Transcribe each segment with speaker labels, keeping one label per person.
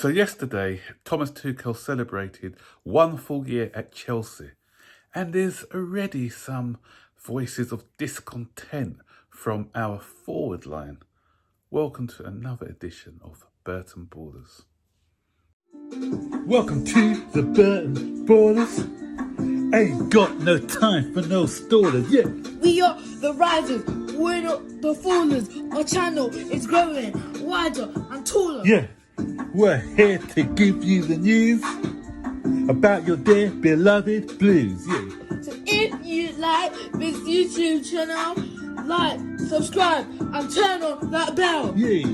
Speaker 1: So yesterday, Thomas Tuchel celebrated 1 full year at Chelsea, and there's already some voices of discontent from our forward line. Welcome to another edition of Burton Borders.
Speaker 2: Welcome to the Burton Borders. Ain't got no time for no stallers, yeah.
Speaker 3: We are the risers, we're not the fallers. Our channel is growing wider and taller.
Speaker 2: Yeah, we're here to give you the news about your dear beloved Blues, yeah.
Speaker 3: So if you like this YouTube channel, like, subscribe and turn on that bell.
Speaker 2: Yeah.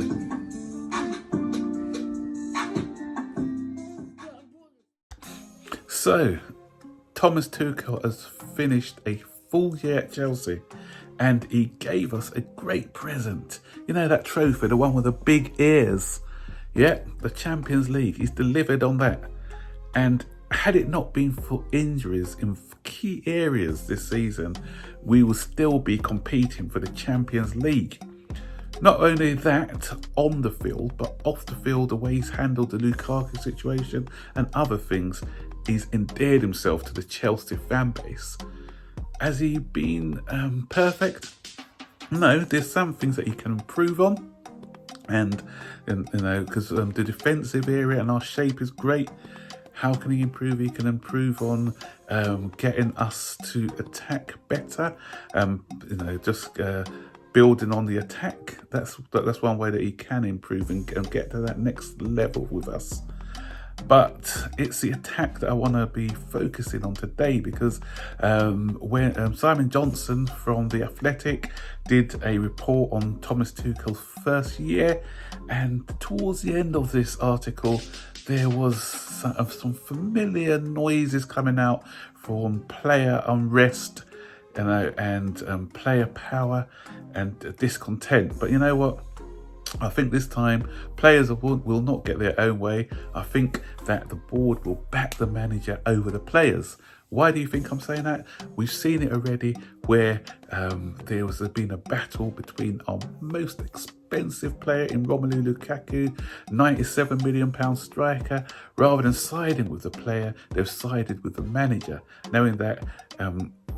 Speaker 1: So, Thomas Tuchel has finished a full year at Chelsea, and he gave us a great present. You know that trophy, the one with the big ears? Yeah, the Champions League. He's delivered on that. And had it not been for injuries in key areas this season, we will still be competing for the Champions League. Not only that on the field, but off the field, the way he's handled the Lukaku situation and other things, he's endeared himself to the Chelsea fan base. Has he been perfect? No, there's some things that he can improve on. And you know, because the defensive area and our shape is great. How can he improve? He can improve on getting us to attack better. Just building on the attack. That's one way that he can improve and get to that next level with us. But it's the attack that I want to be focusing on today, because when Simon Johnson from The Athletic did a report on Thomas Tuchel's first year, and towards the end of this article, there was some familiar noises coming out from player unrest, and player power and discontent. But you know what? I think this time players will not get their own way. I think that the board will back the manager over the players. Why do you think I'm saying that? We've seen it already where there's been a battle between our most expensive player in Romelu Lukaku, £97 million striker. Rather than siding with the player, they've sided with the manager, knowing that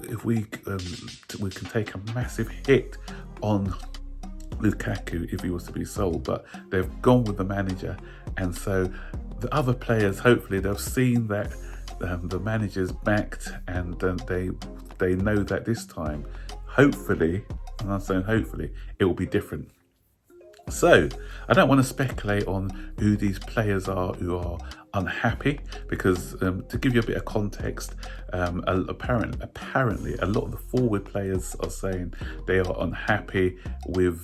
Speaker 1: if we can take a massive hit on Lukaku if he was to be sold, but they've gone with the manager. And so the other players, hopefully they've seen that the manager's backed, and they know that this time, hopefully, and I'm saying hopefully, it will be different. So I don't want to speculate on who these players are who are unhappy, because to give you a bit of context, apparently a lot of the forward players are saying they are unhappy with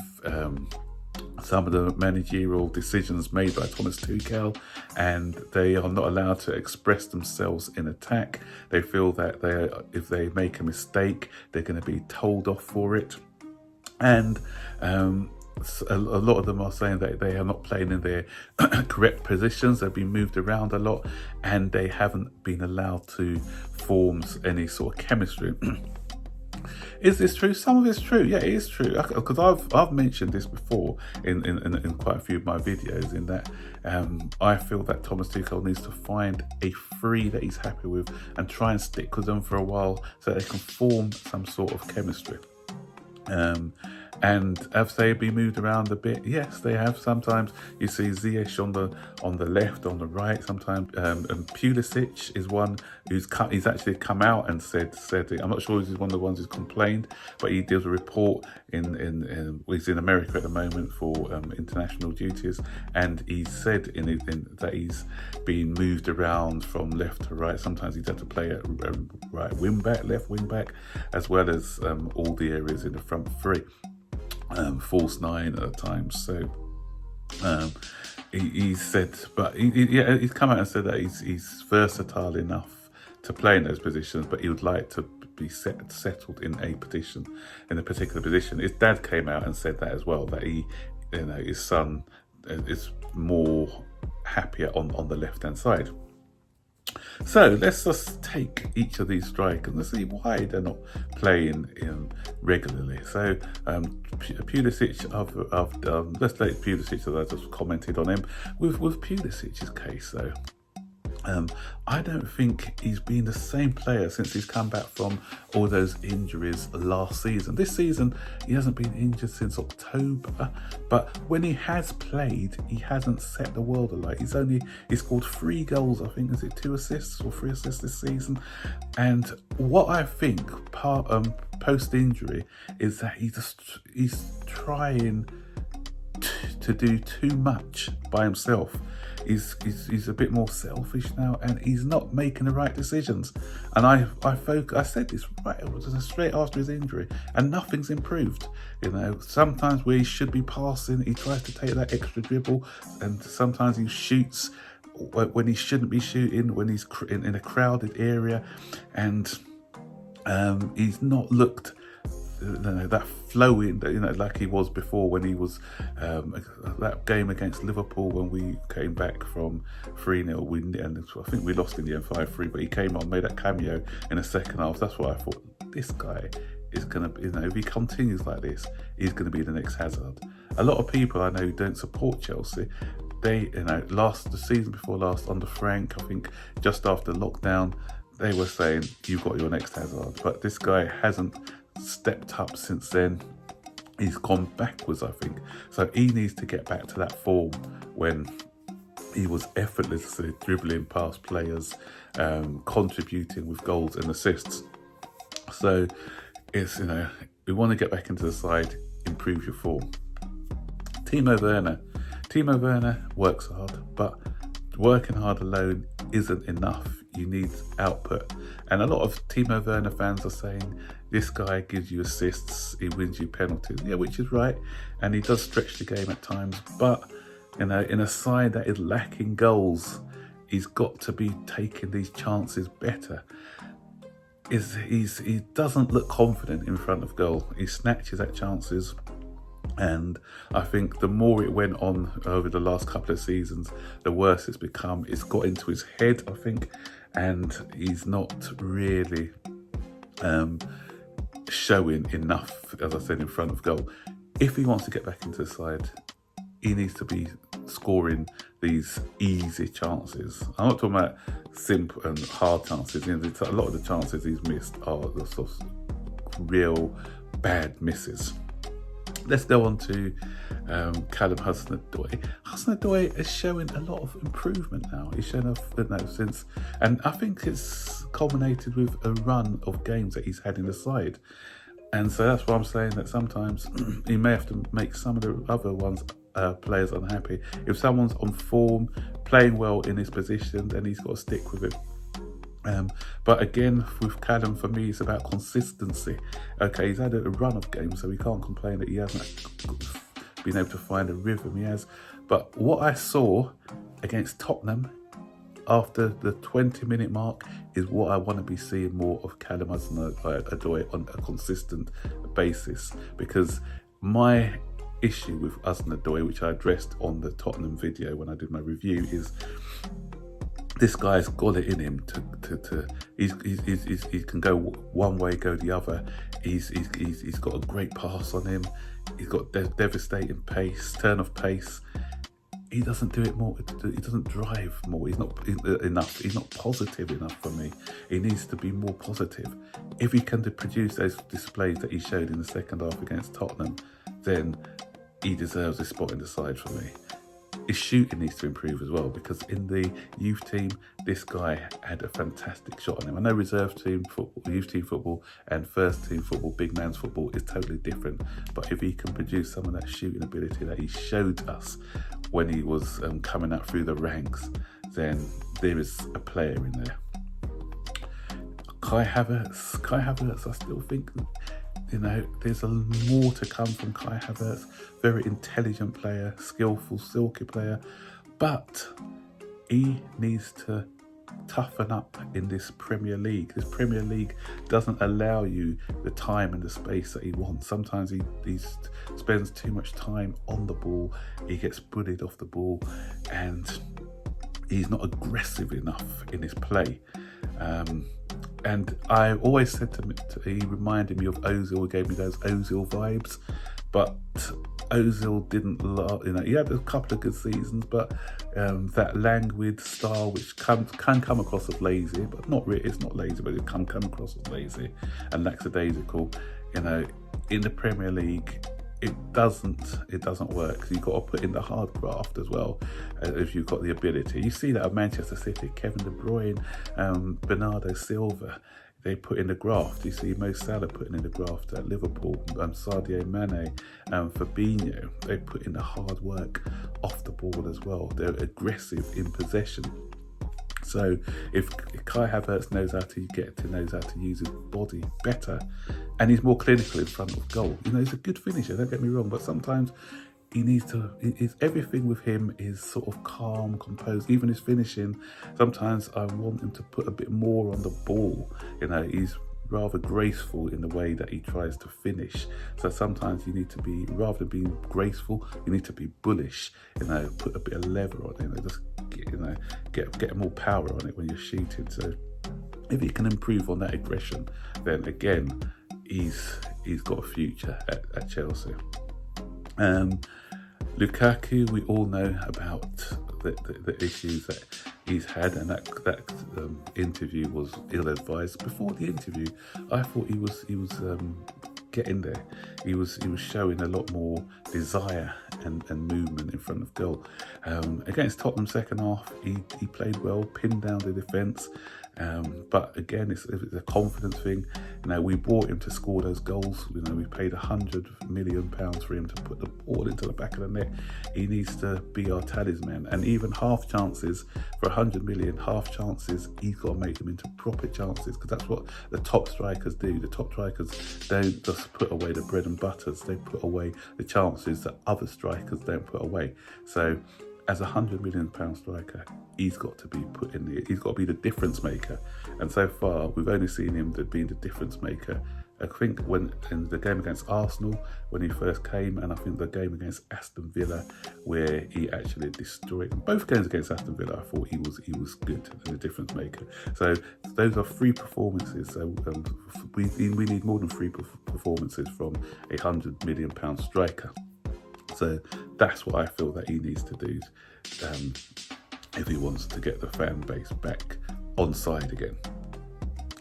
Speaker 1: some of the managerial decisions made by Thomas Tuchel, and they are not allowed to express themselves in attack. They feel that if they make a mistake, they're going to be told off for it. And a lot of them are saying that they are not playing in their correct positions. They've been moved around a lot, and they haven't been allowed to form any sort of chemistry. Is this true? Some of it's true. Yeah, it is true. Because I've mentioned this before in quite a few of my videos, in that I feel that Thomas Tuchel needs to find a three that he's happy with and try and stick with them for a while so they can form some sort of chemistry. And have they been moved around a bit? Yes, they have. Sometimes you see Ziyech on the left, on the right. Sometimes Pulisic is one he's actually come out and said it. I'm not sure he's one of the ones who's complained, but he did a report he's in America at the moment for international duties, and he said that he's been moved around from left to right. Sometimes he's had to play at right wing back, left wing back, as well as all the areas in the front three. False nine at times. So he said, but he's come out and said that he's versatile enough to play in those positions, but he would like to be settled in a particular position. His dad came out and said that as well, that his son is more happier on the left hand side. So let's just take each of these strikers and see why they're not playing regularly. So Pulisic, let's take Pulisic, as I just commented on him with Pulisic's case. So I don't think he's been the same player since he's come back from all those injuries last season. This season, he hasn't been injured since October, but when he has played, he hasn't set the world alight. He's scored 3 goals, I think, is it 2 assists or 3 assists this season? And what I think post-injury is that he's trying to do too much by himself. He's a bit more selfish now, and he's not making the right decisions. And I said this straight after his injury, and nothing's improved. Sometimes where he should be passing, he tries to take that extra dribble, and sometimes he shoots when he shouldn't be shooting, when he's in a crowded area, and he's not looked that flowing, like he was before when he was that game against Liverpool when we came back from 3-0 and I think we lost in the end 5-3, but he came on, made that cameo in the second half. That's why I thought this guy is gonna, if he continues like this, he's gonna be the next Hazard. A lot of people I know who don't support Chelsea, they, the season before last under Frank, I think just after lockdown, they were saying you've got your next Hazard, but this guy hasn't stepped up since then. He's gone backwards, I think. So he needs to get back to that form when he was effortlessly dribbling past players, contributing with goals and assists. So it's, we want to get back into the side, improve your form. Timo Werner works hard, but working hard alone isn't enough. You need output. And a lot of Timo Werner fans are saying, this guy gives you assists, he wins you penalties. Yeah, which is right. And he does stretch the game at times. But, in a side that is lacking goals, he's got to be taking these chances better. He doesn't look confident in front of goal. He snatches at chances. And I think the more it went on over the last couple of seasons, the worse it's become. It's got into his head, I think, and he's not really showing enough, as I said, in front of goal. If he wants to get back into the side, he needs to be scoring these easy chances. I'm not talking about simple and hard chances. A lot of the chances he's missed are the sort of real bad misses. Let's go on to Callum Hudson-Odoi. Hudson-Odoi is showing a lot of improvement now. He's shown since, and I think it's culminated with a run of games that he's had in the side. And so that's why I'm saying that sometimes he may have to make some of the other players unhappy. If someone's on form, playing well in his position, then he's got to stick with it. But again, with Callum, for me, it's about consistency. Okay, he's had a run of games, so we can't complain that he hasn't been able to find a rhythm. He has. But what I saw against Tottenham after the 20-minute mark is what I want to be seeing more of Callum Hudson-Odoi on a consistent basis. Because my issue with Hudson-Odoi, which I addressed on the Tottenham video when I did my review, is this guy's got it in him he can go one way, go the other. He's got a great pass on him. He's got devastating pace, turn of pace. He doesn't do it more. He doesn't drive more. He's not enough. He's not positive enough for me. He needs to be more positive. If he can produce those displays that he showed in the second half against Tottenham, then he deserves a spot in the side for me. His shooting needs to improve as well, because in the youth team, this guy had a fantastic shot on him. I know reserve team football, youth team football, and first team football, big man's football, is totally different. But if he can produce some of that shooting ability that he showed us when he was coming up through the ranks, then there is a player in there. Kai Havertz, I still think, there's more to come from Kai Havertz. Very intelligent player, skillful, silky player, but he needs to toughen up in this Premier League. This Premier League doesn't allow you the time and the space that he wants. Sometimes he spends too much time on the ball. He gets bullied off the ball, and he's not aggressive enough in his play. And I always said to him, he reminded me of Ozil, he gave me those Ozil vibes, but Ozil didn't, he had a couple of good seasons, but that languid style, which can come across as lazy, but not really, it's not lazy, but it can come across as lazy and lackadaisical, in the Premier League. It doesn't work. You've got to put in the hard graft as well, if you've got the ability. You see that at Manchester City, Kevin De Bruyne, Bernardo Silva, they put in the graft. You see Mo Salah putting in the graft at Liverpool, Sadio Mane, Fabinho, they put in the hard work off the ball as well. They're aggressive in possession. So if Kai Havertz knows how to use his body better, and he's more clinical in front of goal, he's a good finisher, don't get me wrong, but sometimes he needs to, everything with him is sort of calm, composed, even his finishing. Sometimes I want him to put a bit more on the ball. He's rather graceful in the way that he tries to finish. So sometimes you need to be, rather than being graceful, you need to be bullish, put a bit of lever on it, just get more power on it when you're shooting. So if he can improve on that aggression, then again, he's got a future at Chelsea. Lukaku, we all know about the issues that he's had, and that interview was ill-advised. Before the interview, I thought he was getting there. He was showing a lot more desire and movement in front of goal. Against Tottenham second half, he played well, pinned down the defence. But again, it's a confidence thing. We bought him to score those goals. We paid £100 million for him to put the ball into the back of the net. He needs to be our talisman. And even half chances, for 100 million, half chances, he's got to make them into proper chances, because that's what the top strikers do. The top strikers don't just put away the bread and butters. They put away the chances that other strikers don't put away. So as a £100 million striker, he's got to be put in there. He's got to be the difference maker. And so far, we've only seen him being the difference maker. I think when in the game against Arsenal, when he first came, and I think the game against Aston Villa, where he actually destroyed them. Both games against Aston Villa, I thought he was good and a difference maker. So those are 3 performances. So we need more than 3 performances from a £100 million striker. So that's what I feel that he needs to do if he wants to get the fan base back on side again.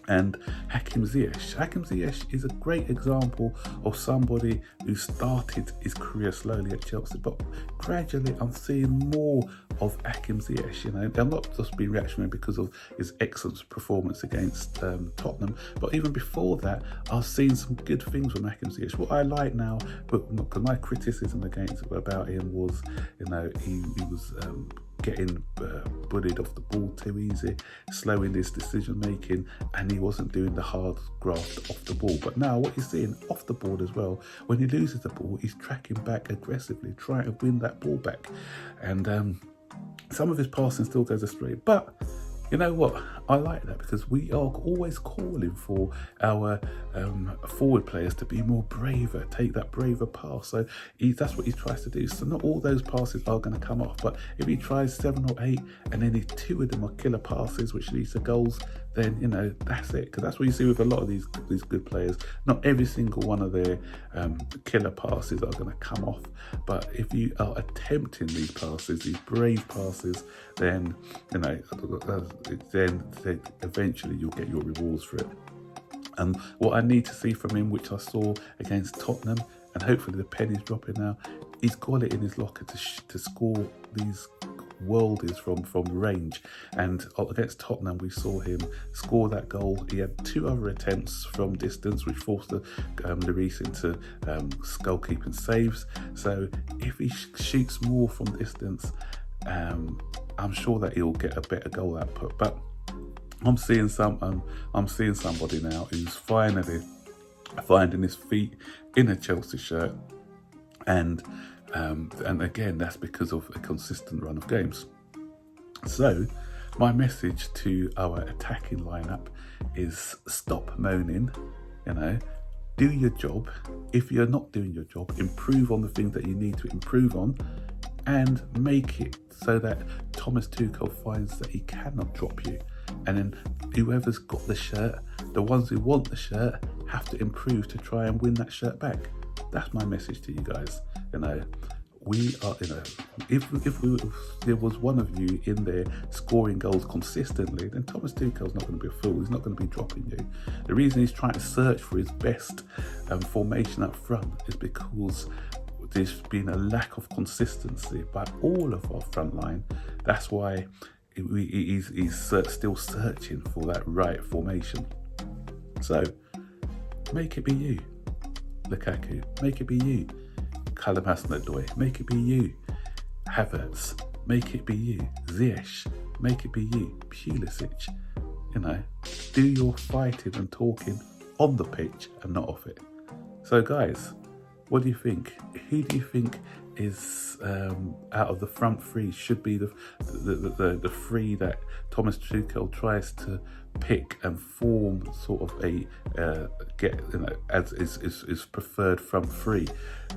Speaker 1: And Hakim Ziyech is a great example of somebody who started his career slowly at Chelsea, but gradually I'm seeing more of Hakim Ziyech. I'm not just being reactionary because of his excellent performance against Tottenham, but even before that, I've seen some good things from Hakim Ziyech. What I like now, because my criticism about him was, he was getting bullied off the ball too easy, slowing his decision making, and he wasn't doing the hard graft off the ball. But now what you're seeing off the ball as well, when he loses the ball, he's tracking back aggressively, trying to win that ball back. And some of his passing still goes astray, but you know what? I like that, because we are always calling for our forward players to be more braver, take that braver pass. So that's what he tries to do. So not all those passes are going to come off, but if he tries 7 or 8, and then 2 of them are killer passes, which leads to goals, then that's it. Because that's what you see with a lot of these good players. Not every single one of their killer passes are going to come off, but if you are attempting these passes, these brave passes, then then eventually you'll get your rewards for it. And what I need to see from him, which I saw against Tottenham, and hopefully the penny's dropping now, he's got it in his locker to score these worldies from range. And against Tottenham, we saw him score that goal. He had 2 other attempts from distance, which forced Lloris into goalkeeping saves. So if he shoots more from distance, I'm sure that he'll get a better goal output. But I'm seeing somebody now who's finally finding his feet in a Chelsea shirt, and again, that's because of a consistent run of games. So my message to our attacking lineup is stop moaning, do your job. If you're not doing your job, improve on the things that you need to improve on. and make it so that Thomas Tuchel finds that he cannot drop you. And then whoever's got the shirt, the ones who want the shirt, have to improve to try and win that shirt back. That's my message to you guys. You know, we are, you know, if there was one of you in there scoring goals consistently, then Thomas Tuchel's not going to be a fool. He's not going to be dropping you. The reason he's trying to search for his best formation up front is because there's been a lack of consistency by all of our front line. That's why he's still searching for that right formation. So make it be you, Lukaku. Make it be you, Callum Hudson-Odoi. Make it be you, Havertz. Make it be you, Ziyech. Make it be you, Pulisic. You know, do your fighting and talking on the pitch and not off it. So guys, what do you think? Who do you think is out of the front three should be the three that Thomas Tuchel tries to pick and form sort of a as is preferred front three?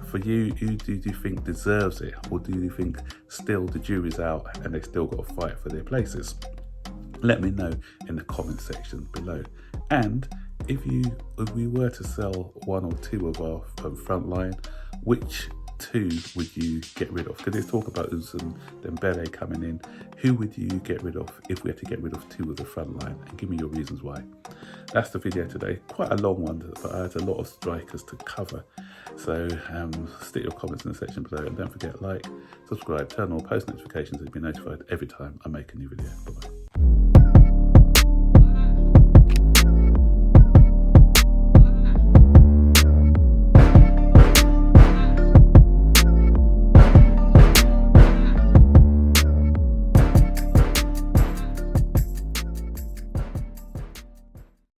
Speaker 1: For you, who do you think deserves it, or do you think still the jury's out and they still got to fight for their places? Let me know in the comment section below. And if we were to sell one or two of our front line, which two would you get rid of? Because there's talk about Uz and Dembele coming in. Who would you get rid of if we had to get rid of two of the front line? And give me your reasons why. That's the video today. Quite a long one, but I had a lot of strikers to cover. So stick your comments in the section below, and don't forget, like, subscribe, turn on post notifications to be notified every time I make a new video. Bye-bye.